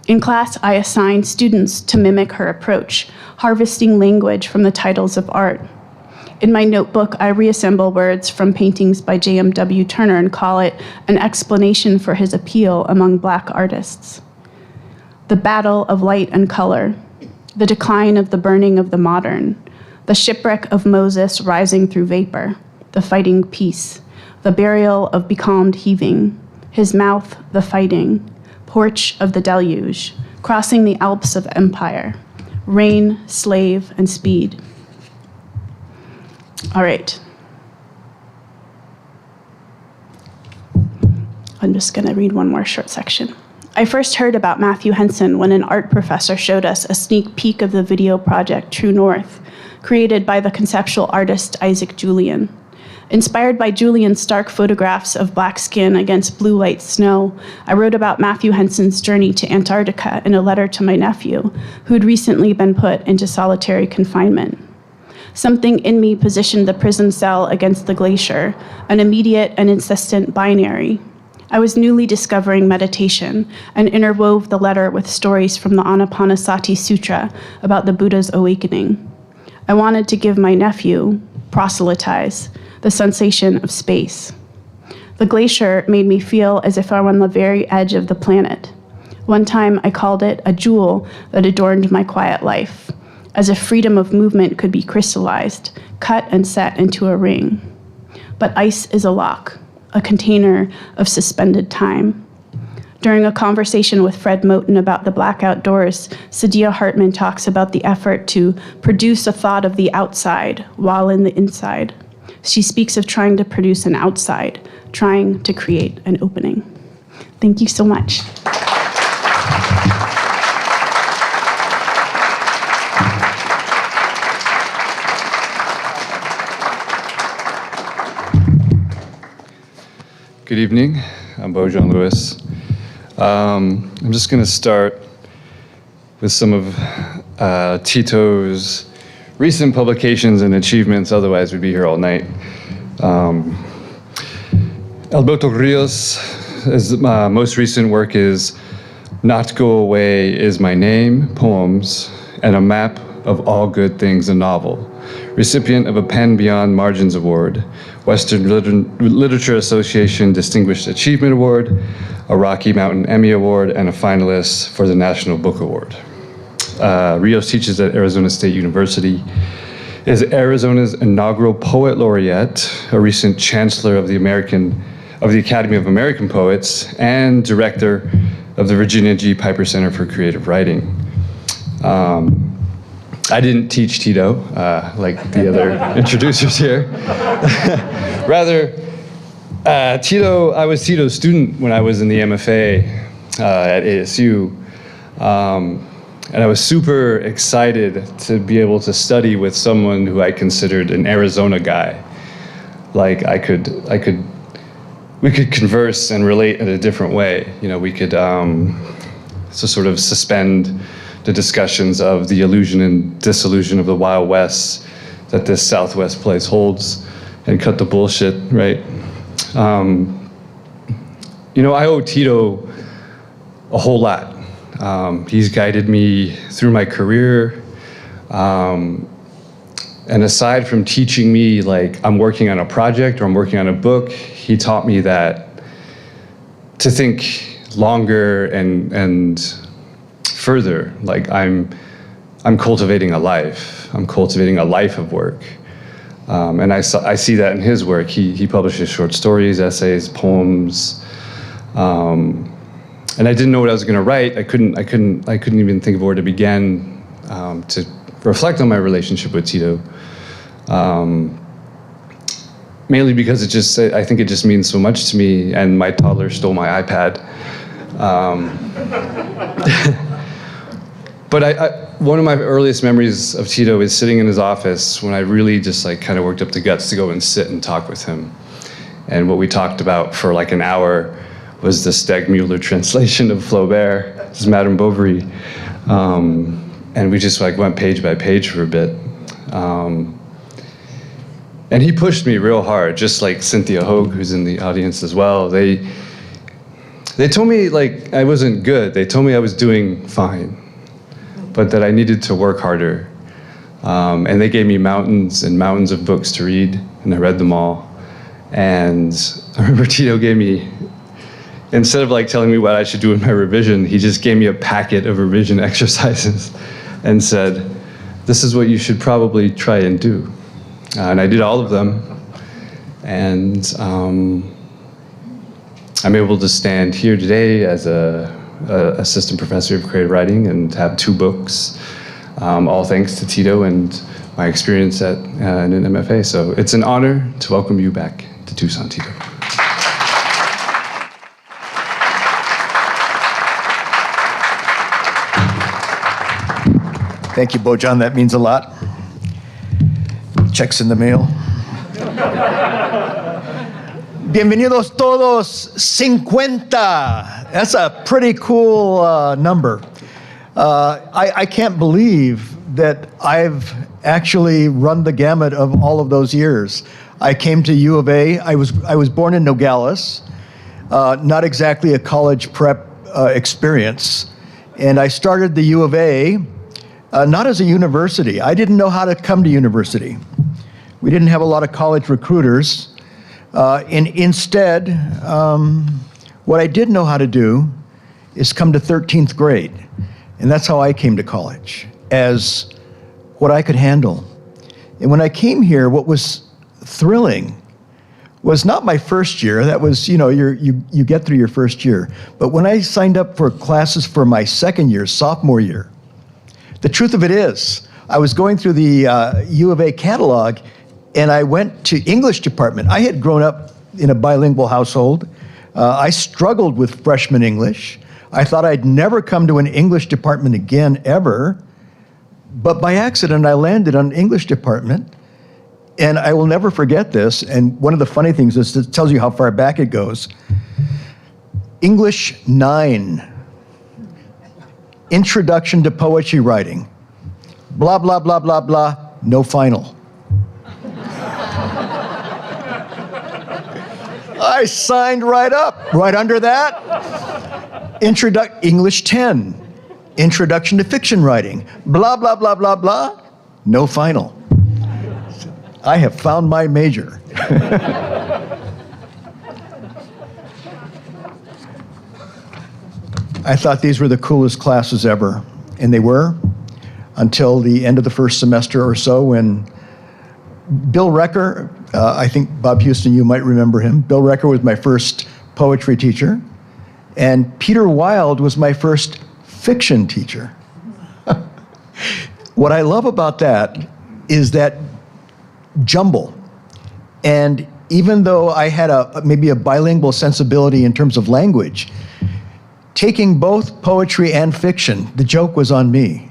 In class, I assigned students to mimic her approach, harvesting language from the titles of art. In my notebook, I reassemble words from paintings by J.M.W. Turner and call it an explanation for his appeal among Black artists. The battle of light and color, the decline of the burning of the modern, the shipwreck of Moses rising through vapor, the fighting peace, the burial of becalmed heaving, his mouth, the fighting, porch of the deluge, crossing the Alps of empire, rain, slave, and speed. All right. I'm just going to read one more short section. I first heard about Matthew Henson when an art professor showed us a sneak peek of the video project True North, created by the conceptual artist Isaac Julian. Inspired by Julian's stark photographs of Black skin against blue light snow, I wrote about Matthew Henson's journey to Antarctica in a letter to my nephew, who had recently been put into solitary confinement. Something in me positioned the prison cell against the glacier, an immediate and insistent binary. I was newly discovering meditation and interwove the letter with stories from the Anapanasati Sutra about the Buddha's awakening. I wanted to give my nephew, proselytize, the sensation of space. The glacier made me feel as if I were on the very edge of the planet. One time I called it a jewel that adorned my quiet life, as if freedom of movement could be crystallized, cut and set into a ring. But ice is a lock, a container of suspended time. During a conversation with Fred Moten about the Black outdoors, Saidiya Hartman talks about the effort to produce a thought of the outside while in the inside. She speaks of trying to produce an outside, trying to create an opening. Thank you so much. Good evening. I'm Bojan Lewis. I'm just going to start with some of Tito's recent publications and achievements, otherwise we'd be here all night. Alberto Ríos, his most recent work is Not Go Away Is My Name, Poems, and a Map of All Good Things, a Novel. Recipient of a Pen Beyond Margins Award, Western Literature Association Distinguished Achievement Award, a Rocky Mountain Emmy Award, and a finalist for the National Book Award. Ríos teaches at Arizona State University, is Arizona's inaugural Poet Laureate, a recent Chancellor of the Academy of American Poets, and Director of the Virginia G. Piper Center for Creative Writing. I didn't teach Tito, like the other introducers here. Rather, I was Tito's student when I was in the MFA at ASU. And I was super excited to be able to study with someone who I considered an Arizona guy. Like we could converse and relate in a different way. You know, we could sort of suspend the discussions of the illusion and disillusion of the Wild West that this Southwest place holds and cut the bullshit, right? You know, I owe Tito a whole lot. He's guided me through my career. And aside from teaching me, like, I'm working on a project or I'm working on a book, he taught me that to think longer and further. Like, I'm cultivating a life. I'm cultivating a life of work. And I see that in his work. He publishes short stories, essays, poems. And I didn't know what I was going to write. I couldn't even think of where to begin to reflect on my relationship with Tito. Mainly because I think it just means so much to me, and my toddler stole my iPad. But one of my earliest memories of Tito is sitting in his office when I really just like kind of worked up the guts to go and sit and talk with him. And what we talked about for like an hour was the Stegmuller translation of Flaubert's Madame Bovary. And we just like went page by page for a bit. And he pushed me real hard, just like Cynthia Hogue, who's in the audience as well. They told me like I wasn't good. They told me I was doing fine, but that I needed to work harder. And they gave me mountains and mountains of books to read, and I read them all. And I remember Tito gave me, instead of like telling me what I should do in my revision, he just gave me a packet of revision exercises and said, this is what you should probably try and do. And I did all of them. And I'm able to stand here today as a assistant professor of creative writing and have 2 books, all thanks to Tito and my experience at in an MFA. So it's an honor to welcome you back to Tucson, Tito. Thank you, Bojan. That means a lot. Checks in the mail. Bienvenidos todos, 50. That's a pretty cool number. I can't believe that I've actually run the gamut of all of those years. I came to U of A. I was born in Nogales, not exactly a college prep experience. And I started the U of A not as a university. I didn't know how to come to university. We didn't have a lot of college recruiters. And instead, what I did know how to do is come to 13th grade. And that's how I came to college, as what I could handle. And when I came here, what was thrilling was not my first year. That was, you get through your first year. But when I signed up for classes for my second year, sophomore year, the truth of it is, I was going through the U of A catalog, and I went to English department. I had grown up in a bilingual household. I struggled with freshman English. I thought I'd never come to an English department again, ever. But by accident, I landed on English department. And I will never forget this. And one of the funny things is it tells you how far back it goes. English 9. Introduction to poetry writing. Blah, blah, blah, blah, blah. No final. I signed right up, right under that. English 10. Introduction to fiction writing. Blah, blah, blah, blah, blah. No final. I have found my major. I thought these were the coolest classes ever, and they were, until the end of the first semester or so when Bill Recker, I think Bob Houston, you might remember him. Bill Recker was my first poetry teacher, and Peter Wilde was my first fiction teacher. What I love about that is that jumble. And even though I had maybe a bilingual sensibility in terms of language, taking both poetry and fiction, the joke was on me.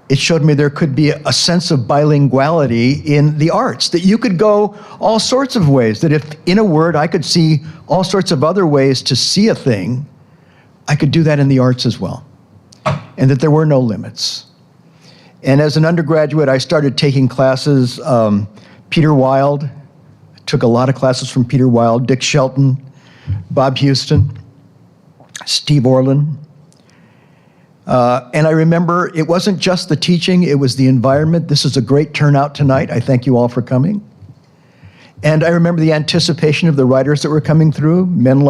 It showed me there could be a sense of bilinguality in the arts, that you could go all sorts of ways, that if in a word I could see all sorts of other ways to see a thing, I could do that in the arts as well, and that there were no limits. And as an undergraduate, I started taking classes. Peter Wilde, I took a lot of classes from Peter Wilde, Dick Shelton, Bob Houston, Steve Orland. And I remember it wasn't just the teaching, it was the environment. This is a great turnout tonight. I thank you all for coming. And I remember the anticipation of the writers that were coming through, men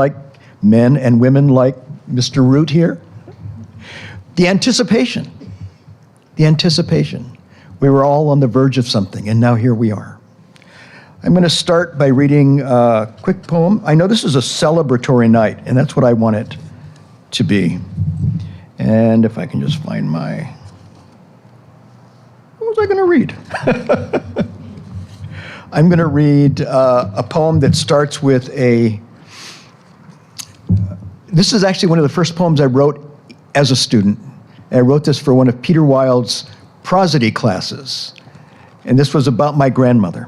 and women like Mr. Root here. The anticipation. We were all on the verge of something, and now here we are. I'm going to start by reading a quick poem. I know this is a celebratory night, and that's what I want it to be. And if I can just find what was I going to read? I'm going to read a poem that starts with this is actually one of the first poems I wrote as a student And I wrote this for one of Peter Wilde's prosody classes. And this was about my grandmother.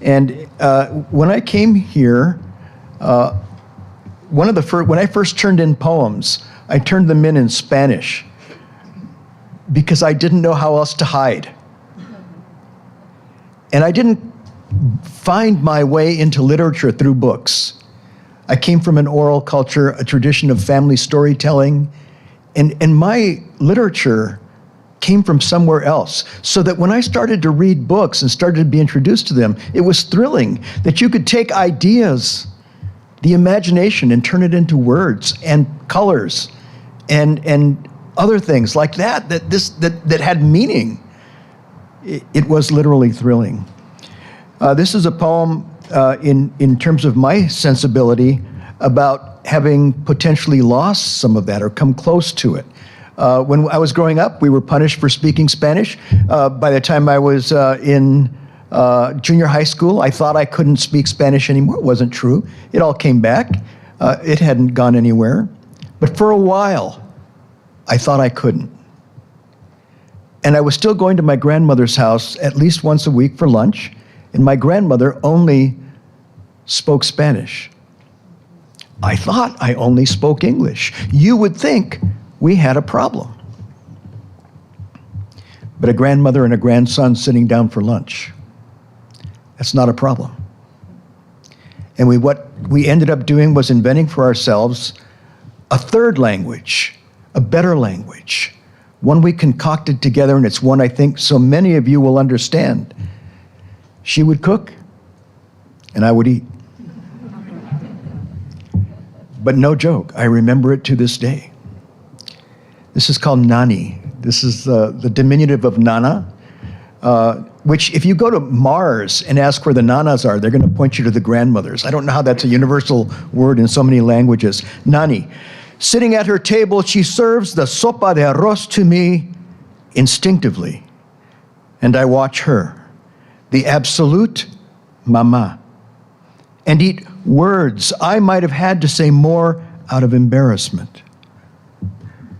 And when I came here, when I first turned in poems, I turned them in Spanish because I didn't know how else to hide. And I didn't find my way into literature through books. I came from an oral culture, a tradition of family storytelling, and my literature came from somewhere else. So that when I started to read books and started to be introduced to them, it was thrilling that you could take ideas, the imagination, and turn it into words and colors and other things like that had meaning. It was literally thrilling. This is a poem in terms of my sensibility about having potentially lost some of that or come close to it. When I was growing up, we were punished for speaking Spanish. By the time I was in junior high school, I thought I couldn't speak Spanish anymore. It wasn't true. It all came back. It hadn't gone anywhere. But for a while, I thought I couldn't. And I was still going to my grandmother's house at least once a week for lunch, and my grandmother only spoke Spanish. I thought I only spoke English. You would think we had a problem. But a grandmother and a grandson sitting down for lunch, that's not a problem. And what we ended up doing was inventing for ourselves a third language, a better language, one we concocted together, and it's one I think so many of you will understand. She would cook, and I would eat. But no joke, I remember it to this day. This is called Nani. This is the diminutive of Nana, which if you go to Mars and ask where the Nanas are, they're going to point you to the grandmothers. I don't know how that's a universal word in so many languages. Nani. Sitting at her table, she serves the sopa de arroz to me instinctively, and I watch her, the absolute mama, and eat words I might have had to say more out of embarrassment.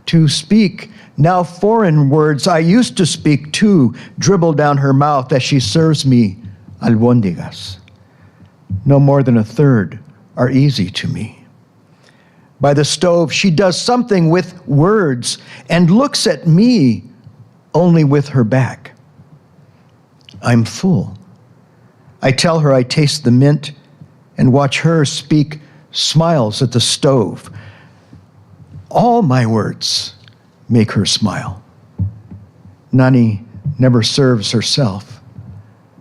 To speak now foreign words I used to speak too dribble down her mouth as she serves me albóndigas. No more than a third are easy to me. By the stove, she does something with words and looks at me only with her back. I'm full. I tell her I taste the mint and watch her speak smiles at the stove. All my words make her smile. Nani never serves herself.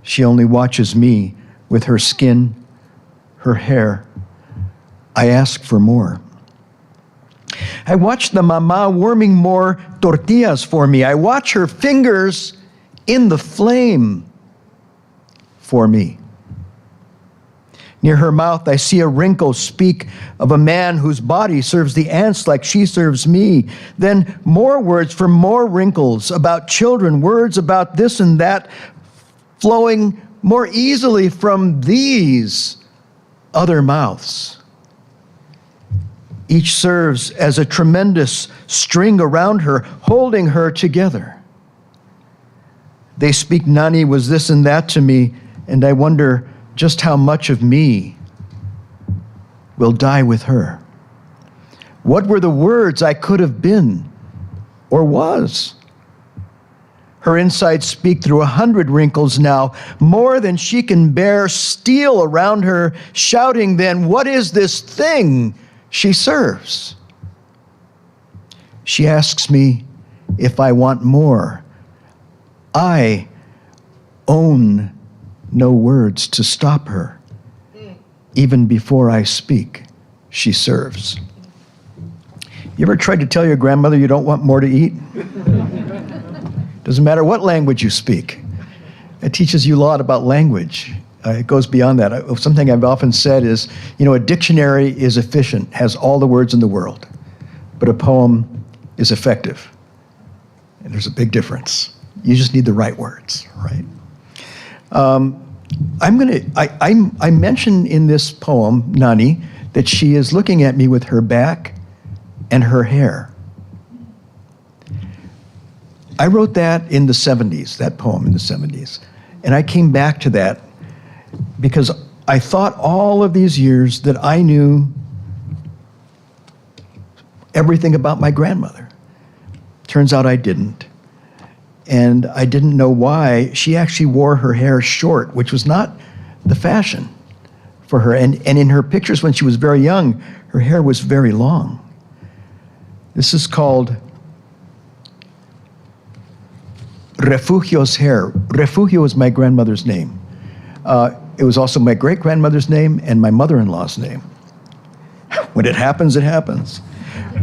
She only watches me with her skin, her hair. I ask for more. I watch the mama warming more tortillas for me. I watch her fingers in the flame for me. Near her mouth, I see a wrinkle speak of a man whose body serves the ants like she serves me. Then more words for more wrinkles about children, words about this and that, flowing more easily from these other mouths. Each serves as a tremendous string around her, holding her together. They speak Nani was this and that to me, and I wonder just how much of me will die with her. What were the words I could have been or was? Her insides speak through 100 wrinkles now, more than she can bear, steel around her, shouting then, what is this thing she serves? She asks me if I want more. I own no words to stop her. Even before I speak, she serves. You ever tried to tell your grandmother you don't want more to eat? Doesn't matter what language you speak. It teaches you a lot about language. It goes beyond that. Something I've often said is, a dictionary is efficient, has all the words in the world, but a poem is effective. And there's a big difference. You just need the right words, right? I mention in this poem, Nani, that she is looking at me with her back and her hair. I wrote that in the 70s, that poem in the 70s. And I came back to that because I thought all of these years that I knew everything about my grandmother. Turns out I didn't. And I didn't know why she actually wore her hair short, which was not the fashion for her. And in her pictures when she was very young, her hair was very long. This is called Refugio's hair. Refugio is my grandmother's name. It was also my great-grandmother's name and my mother-in-law's name. When it happens, it happens.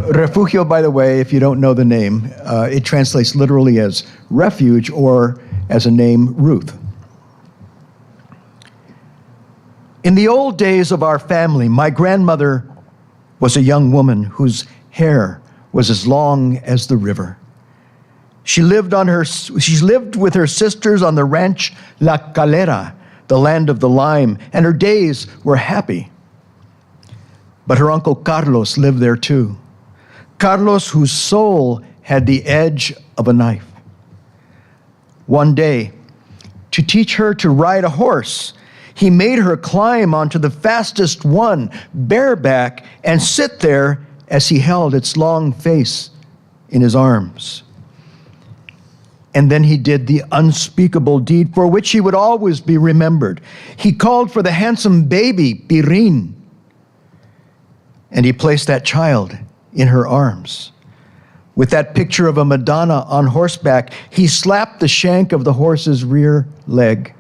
Refugio, by the way, if you don't know the name, it translates literally as refuge or as a name, Ruth. In the old days of our family, my grandmother was a young woman whose hair was as long as the river. She lived with her sisters on the ranch La Calera, the land of the lime, and her days were happy. But her uncle Carlos lived there too. Carlos, whose soul had the edge of a knife. One day, to teach her to ride a horse, he made her climb onto the fastest one, bareback, and sit there as he held its long face in his arms. And then he did the unspeakable deed for which he would always be remembered. He called for the handsome baby, Pirin, and he placed that child in her arms. With that picture of a Madonna on horseback, he slapped the shank of the horse's rear leg.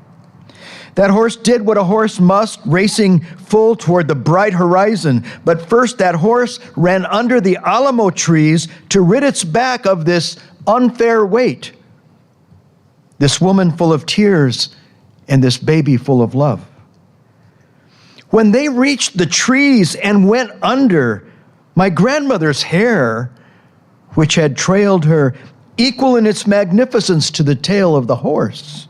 That horse did what a horse must, racing full toward the bright horizon. But first, that horse ran under the alamo trees to rid its back of this unfair weight. This woman full of tears and this baby full of love. When they reached the trees and went under, my grandmother's hair, which had trailed her, equal in its magnificence to the tail of the horse,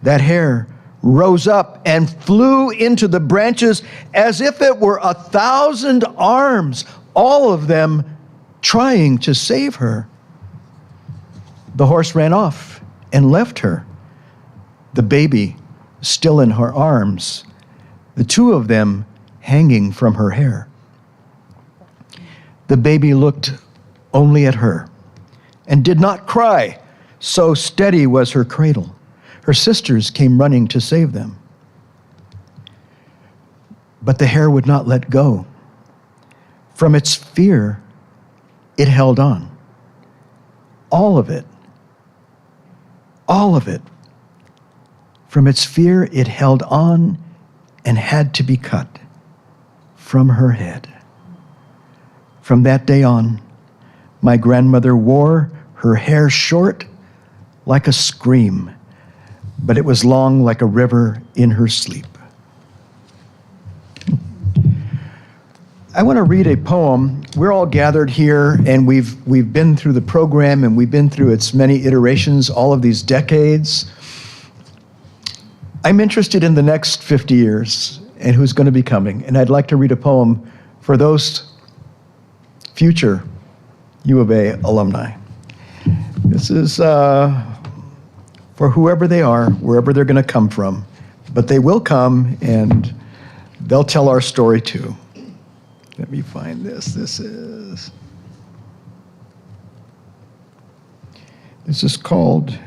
that hair rose up and flew into the branches as if it were 1,000 arms, all of them trying to save her. The horse ran off and left her, the baby still in her arms, the two of them hanging from her hair. The baby looked only at her and did not cry, so steady was her cradle. Her sisters came running to save them. But the hair would not let go. From its fear, it held on. All of it. All of it. From its fear, it held on and had to be cut from her head. From that day on, my grandmother wore her hair short like a scream, but it was long like a river in her sleep. I want to read a poem. We're all gathered here, and we've been through the program, and we've been through its many iterations, all of these decades. I'm interested in the next 50 years and who's going to be coming, and I'd like to read a poem for those future U of A alumni. This is for whoever they are, wherever they're going to come from, but they will come and they'll tell our story too. Let me find this. This is called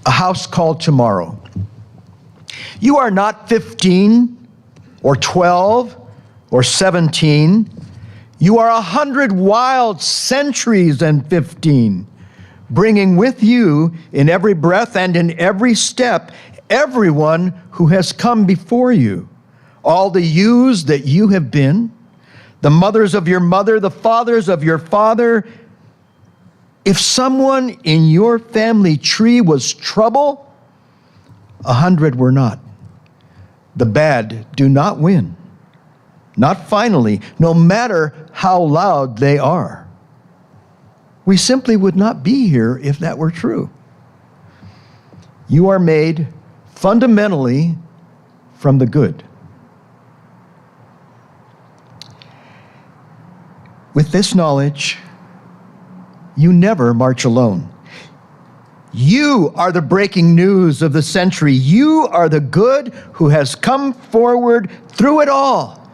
A House Called Tomorrow. You are not 15 or 12 or 17. You are 100 wild centuries and 15, bringing with you in every breath and in every step everyone who has come before you, all the yous that you have been, the mothers of your mother, the fathers of your father. If someone in your family tree was trouble, 100 were not. The bad do not win. Not finally, no matter how loud they are. We simply would not be here if that were true. You are made fundamentally from the good. With this knowledge, you never march alone. You are the breaking news of the century. You are the good who has come forward through it all,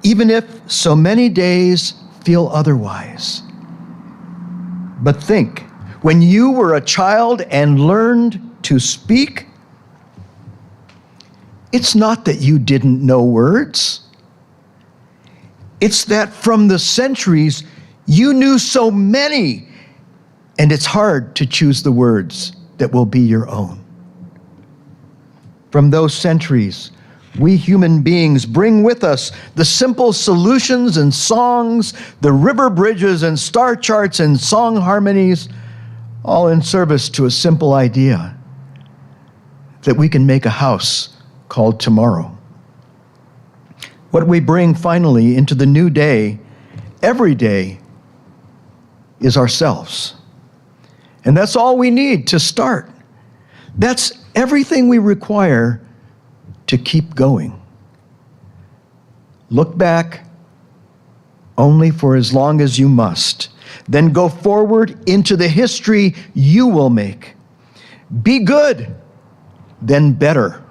even if so many days feel otherwise. But think, when you were a child and learned to speak, it's not that you didn't know words. It's that from the centuries, you knew so many, and it's hard to choose the words that will be your own. From those centuries, we human beings bring with us the simple solutions and songs, the river bridges and star charts and song harmonies, all in service to a simple idea that we can make a house called tomorrow. What we bring finally into the new day, every day, is ourselves. And that's all we need to start. That's everything we require to keep going. Look back only for as long as you must. Then go forward into the history you will make. Be good, then better.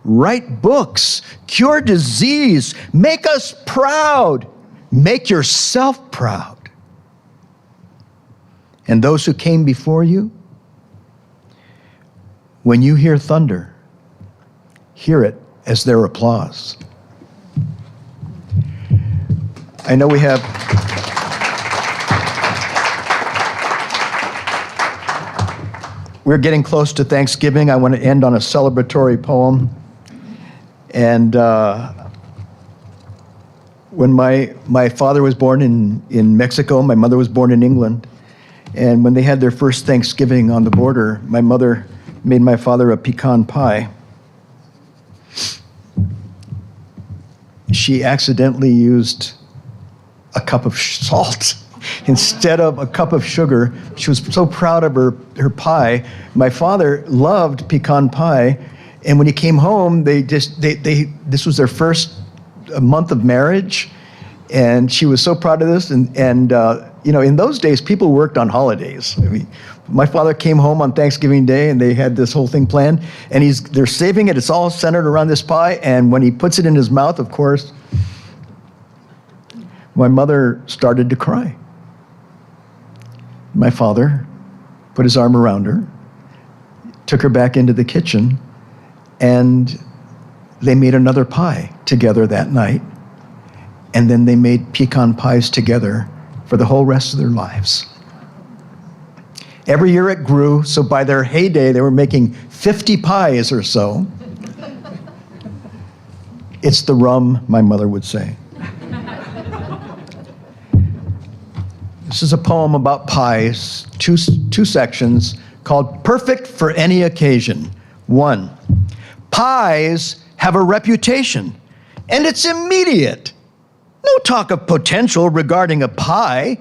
Write books, cure disease, make us proud, make yourself proud. And those who came before you, when you hear thunder, hear it as their applause. I know we have we're getting close to Thanksgiving. I want to end on a celebratory poem. And when my father was born in Mexico, my mother was born in England. And when they had their first Thanksgiving on the border, my mother made my father a pecan pie. She accidentally used a cup of salt instead of a cup of sugar. She was so proud of her pie. My father loved pecan pie. And when he came home, this was their first month of marriage, and she was so proud of this. And in those days, people worked on holidays. I mean, my father came home on Thanksgiving Day, and they had this whole thing planned. And they're saving it. It's all centered around this pie. And when he puts it in his mouth, of course, my mother started to cry. My father put his arm around her, took her back into the kitchen, and they made another pie together that night. And then they made pecan pies together for the whole rest of their lives. Every year it grew, so by their heyday, they were making 50 pies or so. It's the rum, my mother would say. This is a poem about pies, two sections, called Perfect for Any Occasion. 1. Pies have a reputation, and it's immediate. No talk of potential regarding a pie.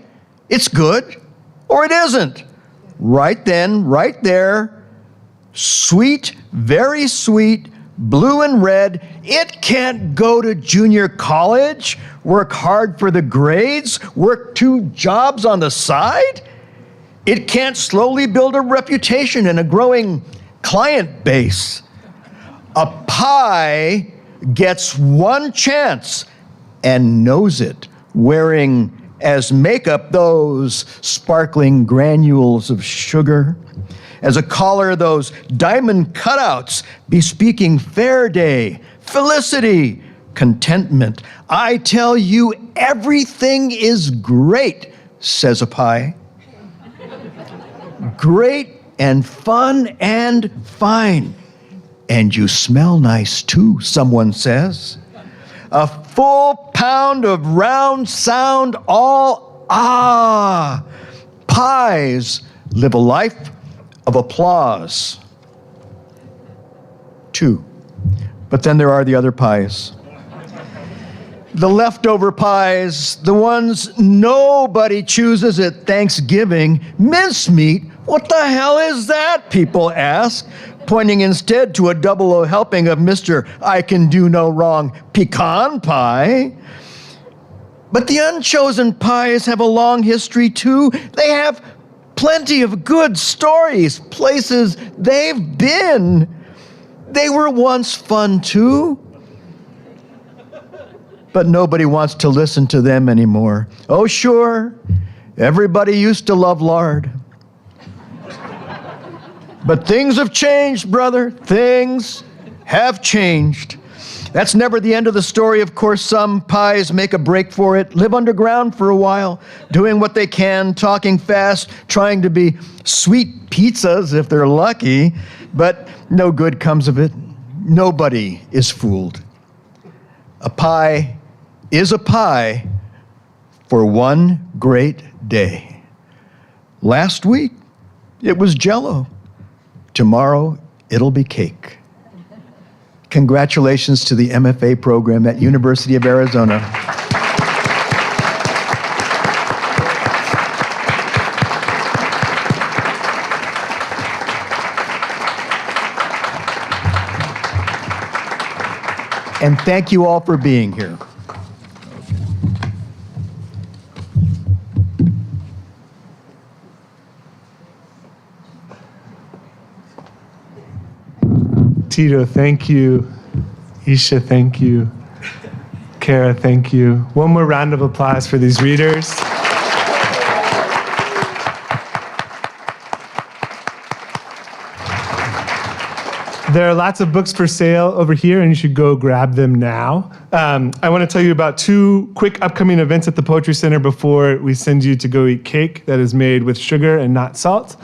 It's good, or it isn't. Right then, right there, sweet, very sweet, blue and red. It can't go to junior college, work hard for the grades, work 2 jobs on the side. It can't slowly build a reputation and a growing client base. A pie gets one chance and knows it, wearing as makeup those sparkling granules of sugar, as a collar those diamond cutouts bespeaking fair day, felicity, contentment. I tell you, everything is great, says a pie. Great and fun and fine. And you smell nice too, someone says. A full pound of round sound, all pies live a life of applause. 2. But then there are the other pies. The leftover pies, the ones nobody chooses at Thanksgiving. Mincemeat, what the hell is that, people ask, pointing instead to a double O helping of Mr. I Can Do No Wrong pecan pie. But the unchosen pies have a long history too. They have plenty of good stories, places they've been. They were once fun too. But nobody wants to listen to them anymore. Oh, sure, everybody used to love lard. But things have changed, brother. Things have changed. That's never the end of the story. Of course, some pies make a break for it, live underground for a while, doing what they can, talking fast, trying to be sweet pizzas if they're lucky, but no good comes of it. Nobody is fooled. A pie is a pie for one great day. Last week, it was Jell-O. Tomorrow, it'll be cake. Congratulations to the MFA program at University of Arizona. And thank you all for being here. Tito, thank you. Aisha, thank you. Cara, thank you. One more round of applause for these readers. There are lots of books for sale over here, and you should go grab them now. I want to tell you about two quick upcoming events at the Poetry Center before we send you to go eat cake that is made with sugar and not salt.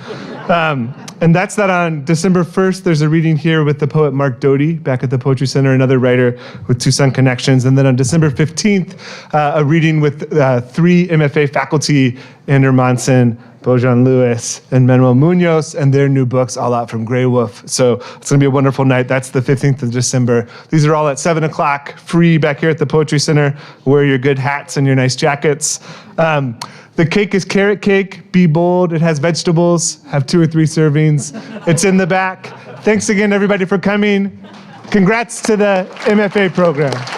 And that's that on December 1st, there's a reading here with the poet Mark Doty back at the Poetry Center, another writer with Tucson connections. And then on December 15th, a reading with three MFA faculty, Ander Monson, Bojan Lewis, and Manuel Munoz, and their new books all out from Grey Wolf. So it's going to be a wonderful night. That's the 15th of December. These are all at 7 o'clock, free back here at the Poetry Center. Wear your good hats and your nice jackets. The cake is carrot cake. Be bold. It has vegetables. Have 2 or 3 servings. It's in the back. Thanks again, everybody, for coming. Congrats to the MFA program.